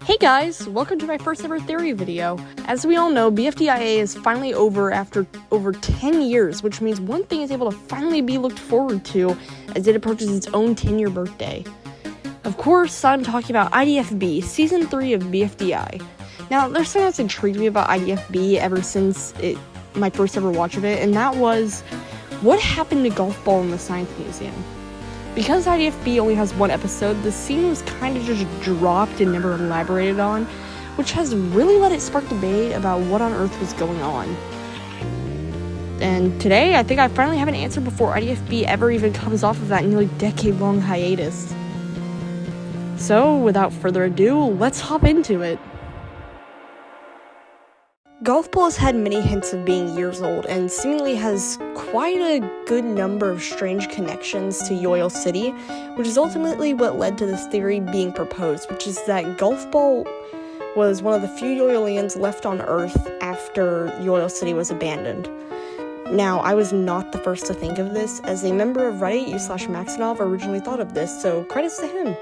Hey guys, welcome to my first ever theory video. As we all know, BFDI is finally over after over 10 years, which means one thing is able to finally be looked forward to as it approaches its own 10-year birthday. Of course, I'm talking about IDFB, Season 3 of BFDI. Now, there's something that's intrigued me about IDFB ever since my first ever watch of it, and that was, what happened to Golf Ball in the Science Museum? Because IDFB only has one episode, the scene was kind of just dropped and never elaborated on, which has really let it spark debate about what on earth was going on. And today, I think I finally have an answer before IDFB ever even comes off of that nearly decade-long hiatus. So, without further ado, let's hop into it. Golf Ball has had many hints of being years old, and seemingly has quite a good number of strange connections to Yoil City, which is ultimately what led to this theory being proposed, which is that Golf Ball was one of the few Yoilians left on Earth after Yoil City was abandoned. Now, I was not the first to think of this, as a member of Reddit, u/Maxinov, originally thought of this, so credits to him.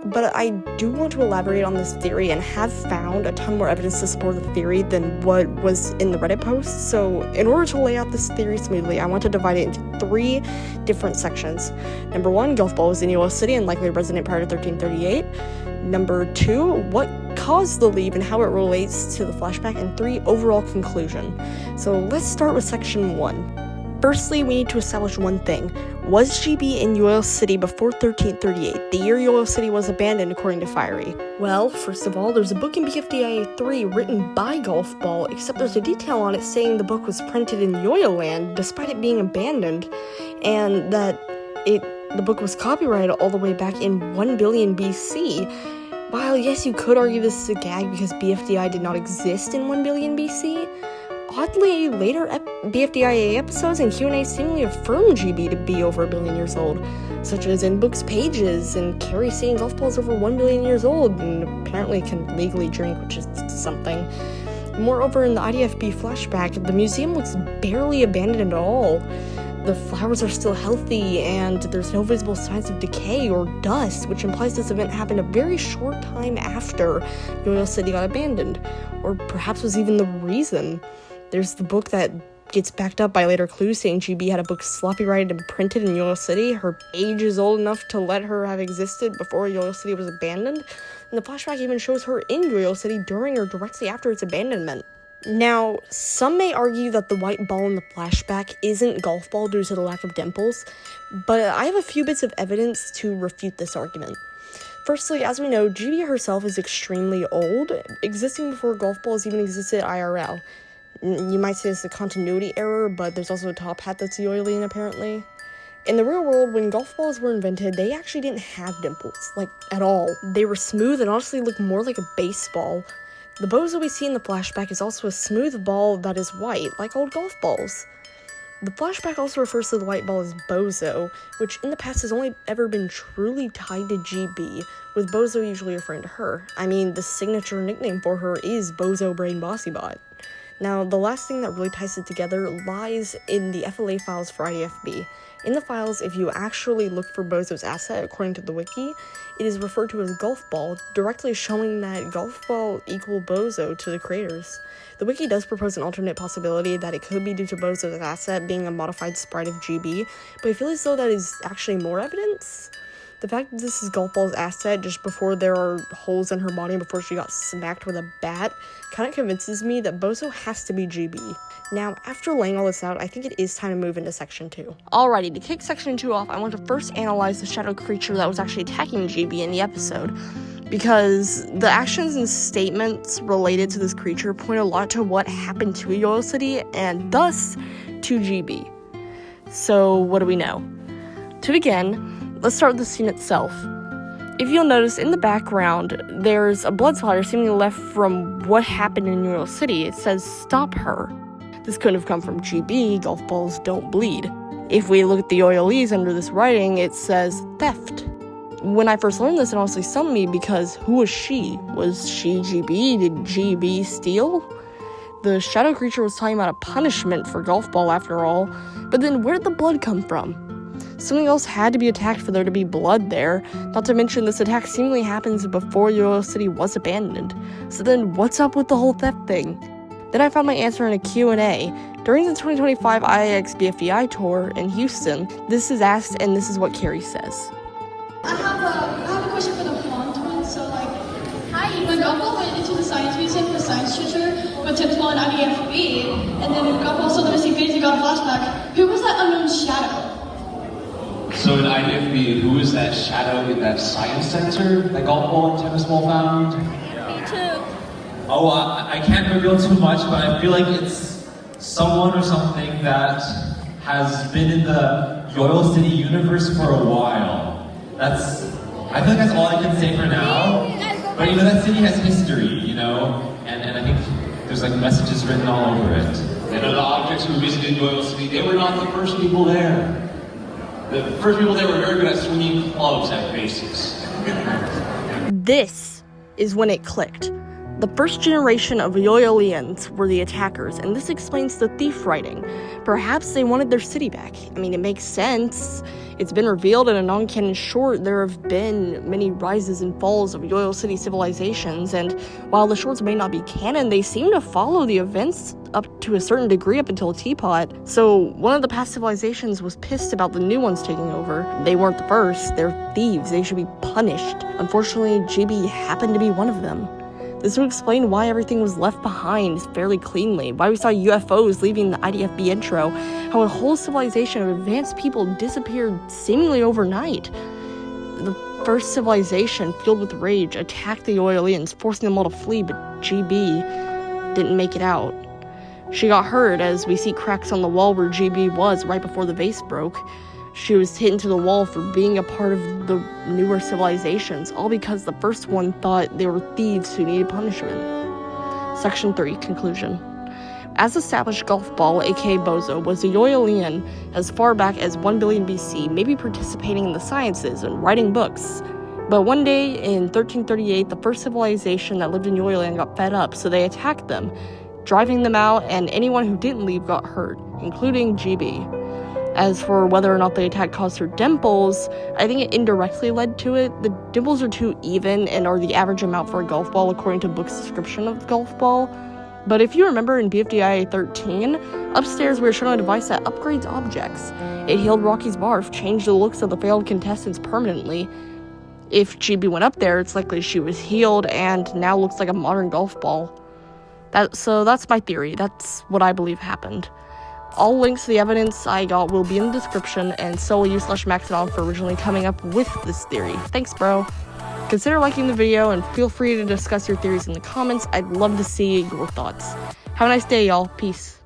But I do want to elaborate on this theory and have found a ton more evidence to support the theory than what was in the Reddit post. So in order to lay out this theory smoothly, I want to divide it into 3 different sections. Number 1, Golf Ball was in Yoil City and likely resident prior to 1338. Number 2, what caused the leave and how it relates to the flashback. And 3, overall conclusion. So let's start with section 1. Firstly, we need to establish one thing. Was GB in Yoil City before 1338, the year Yoil City was abandoned according to Fiery? Well, first of all, there's a book in BFDI 3 written by Golf Ball, except there's a detail on it saying the book was printed in Yoil Land, despite it being abandoned, and that the book was copyrighted all the way back in 1 billion BC. While yes, you could argue this is a gag because BFDI did not exist in 1 billion BC, oddly, later BFDIA episodes and Q&A seemingly affirm GB to be over 1 billion years old, such as in Wiki Pages, and Carrie saying Golf Ball is over 1 billion years old and apparently can legally drink, which is something. Moreover, in the IDFB flashback, the museum looks barely abandoned at all. The flowers are still healthy, and there's no visible signs of decay or dust, which implies this event happened a very short time after Yoil City got abandoned, or perhaps was even the reason. There's the book that gets backed up by later clues saying GB had a book sloppy-righted and printed in Yoil City. Her age is old enough to let her have existed before Yoil City was abandoned, and the flashback even shows her in Yoil City during or directly after its abandonment. Now, some may argue that the white ball in the flashback isn't Golf Ball due to the lack of dimples, but I have a few bits of evidence to refute this argument. Firstly, as we know, GB herself is extremely old, existing before Golf Balls even existed IRL. You might say it's a continuity error, but there's also a top hat that's Yoilian, apparently. In the real world, when golf balls were invented, they actually didn't have dimples, at all. They were smooth and honestly looked more like a baseball. The bozo we see in the flashback is also a smooth ball that is white, like old golf balls. The flashback also refers to the white ball as Bozo, which in the past has only ever been truly tied to GB, with Bozo usually referring to her. I mean, the signature nickname for her is Bozo Brain Bossybot. Now, the last thing that really ties it together lies in the FLA files for IDFB. In the files, if you actually look for Bozo's asset, according to the wiki, it is referred to as Golf Ball, directly showing that Golf Ball equal Bozo to the creators. The wiki does propose an alternate possibility that it could be due to Bozo's asset being a modified sprite of GB, but I feel as though that is actually more evidence. The fact that this is Golf Ball's asset just before there are holes in her body before she got smacked with a bat kind of convinces me that Bozo has to be GB. Now, after laying all this out, I think it is time to move into section 2. Alrighty, to kick section 2 off, I want to first analyze the shadow creature that was actually attacking GB in the episode, because the actions and statements related to this creature point a lot to what happened to Yoil City, and thus, to GB. So, what do we know? To begin, let's start with the scene itself. If you'll notice, in the background, there's a blood splatter seemingly left from what happened in Yoil City. It says, "Stop her." This couldn't have come from GB, golf balls don't bleed. If we look at the Yoilese under this writing, it says, "Theft." When I first learned this, it honestly stunned me because who was she? Was she GB? Did GB steal? The shadow creature was talking about a punishment for Golf Ball after all, but then where did the blood come from? Something else had to be attacked for there to be blood there. Not to mention, this attack seemingly happens before Yoyo City was abandoned. So then, what's up with the whole theft thing? Then I found my answer in a Q&A. During the 2025 IIX BFDI tour in Houston, this is asked, and this is what Carrie says. I have a question for the blonde one. So, like, when Gumball went into the science museum for science teacher, went to Teflon IDFB, and then Gumball saw the missing page and got a flashback. Who was that unknown shadow? So in IDFB, who is that shadow in that science center that golf ball and tennis ball found? Me too. Oh, I can't reveal too much, but I feel like it's someone or something that has been in the Yoyo City universe for a while. I feel like that's all I can say for now. But you know, that city has history, you know, and I think there's like messages written all over it. And the objects who visited Yoyo City, they were not the first people there. The first people there were very good at swinging clubs at bases. This is when it clicked. The first generation of Yoyolians were the attackers, and this explains the thief writing. Perhaps they wanted their city back. I mean, it makes sense. It's been revealed in a non-canon short there have been many rises and falls of Yoyo City civilizations, and while the shorts may not be canon, they seem to follow the events up to a certain degree up until Teapot. So one of the past civilizations was pissed about the new ones taking over. They weren't the first. They're thieves. They should be punished. Unfortunately, GB happened to be one of them. This would explain why everything was left behind fairly cleanly, why we saw UFOs leaving the IDFB intro, how a whole civilization of advanced people disappeared seemingly overnight. The first civilization, filled with rage, attacked the Yoyolians, forcing them all to flee, but GB didn't make it out. She got hurt, as we see cracks on the wall where GB was right before the vase broke. She was hit into the wall for being a part of the newer civilizations, all because the first one thought they were thieves who needed punishment. Section 3, Conclusion. As established, Golf Ball, aka Bozo, was a Yoyolian as far back as 1 billion BC, maybe participating in the sciences and writing books. But one day in 1338, the first civilization that lived in Yoyoland got fed up, so they attacked them, driving them out, and anyone who didn't leave got hurt, including GB. As for whether or not the attack caused her dimples, I think it indirectly led to it. The dimples are too even and are the average amount for a golf ball according to book's description of the golf ball. But if you remember in BFDI 13, upstairs we were shown a device that upgrades objects. It healed Rocky's barf, changed the looks of the failed contestants permanently. If GB went up there, it's likely she was healed and now looks like a modern golf ball. So that's my theory. That's what I believe happened. All links to the evidence I got will be in the description, and so will you/Maxidon for originally coming up with this theory. Thanks, bro. Consider liking the video, and feel free to discuss your theories in the comments. I'd love to see your thoughts. Have a nice day, y'all. Peace.